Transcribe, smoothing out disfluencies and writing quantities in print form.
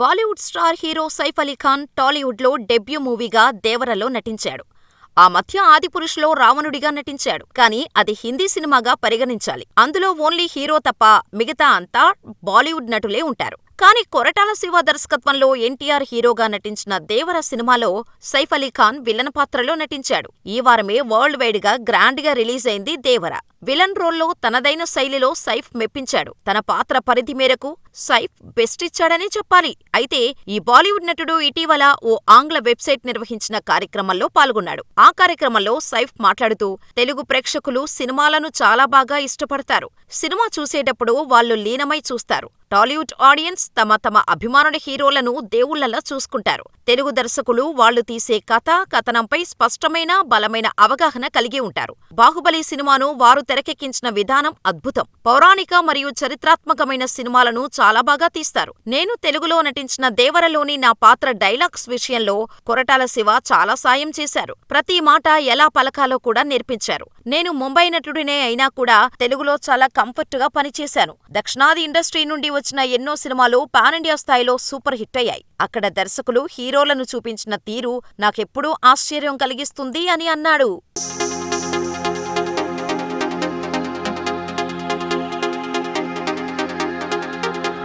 Bollywood star hero Saif Ali Khan టాలీవుడ్లో debut మూవీగా దేవరలో నటించాడు. ఆ మధ్య ఆదిపురుష్లో రావణుడిగా నటించాడు. కానీ అది హిందీ సినిమాగా పరిగణించాలి. అందులో ఓన్లీ హీరో తప్ప మిగతా అంతా బాలీవుడ్ నటులే ఉంటారు. కానీ కొరటాల శివ దర్శకత్వంలో ఎన్టీఆర్ హీరోగా నటించిన దేవర సినిమాలో సైఫ్ అలీ ఖాన్ విలన్ పాత్రలో నటించాడు. ఈ వారమే వరల్డ్ వైడ్ గా గ్రాండ్ గా రిలీజ్ అయింది దేవర. విలన్ రోల్లో తనదైన శైలిలో సైఫ్ మెప్పించాడు. తన పాత్ర పరిధి మేరకు సైఫ్ బెస్ట్ ఇచ్చాడనే చెప్పాలి. అయితే ఈ బాలీవుడ్ నటుడు ఇటీవల ఓ ఆంగ్ల వెబ్సైట్ నిర్వహించిన కార్యక్రమంలో పాల్గొన్నాడు. ఆ కార్యక్రమంలో సైఫ్ మాట్లాడుతూ, తెలుగు ప్రేక్షకులు సినిమాలను చాలా బాగా ఇష్టపడతారు. సినిమా చూసేటప్పుడు వాళ్ళు లీనమై చూస్తారు. టాలీవుడ్ ఆడియన్స్ తమ తమ అభిమానుల హీరోలను దేవుళ్లలా చూసుకుంటారు. తెలుగు దర్శకులు వాళ్లు తీసే కథనంపై స్పష్టమైన, బలమైన అవగాహన కలిగి ఉంటారు. బాహుబలి సినిమాను వారు తెరకెక్కించిన విధానం అద్భుతం. పౌరాణిక మరియు చరిత్రాత్మకమైన సినిమాలను చాలా బాగా తీస్తారు. నేను తెలుగులో నటించిన దేవరలోని నా పాత్ర డైలాగ్స్ విషయంలో కొరటాల శివ చాలా సాయం చేశారు. ప్రతి మాట ఎలా పలకాలో కూడా నేర్పించారు. నేను ముంబై నటుడినే అయినా కూడా తెలుగులో చాలా కంఫర్ట్ గా పనిచేశాను. దక్షిణాది ఇండస్ట్రీ నుండి వచ్చిన ఎన్నో సినిమాలు పాన్ ఇండియా స్థాయిలో సూపర్ హిట్ అయ్యాయి. అక్కడ దర్శకులు హీరోలను చూపించిన తీరు నాకెప్పుడూ ఆశ్చర్యం కలిగిస్తుంది అని అన్నాడు.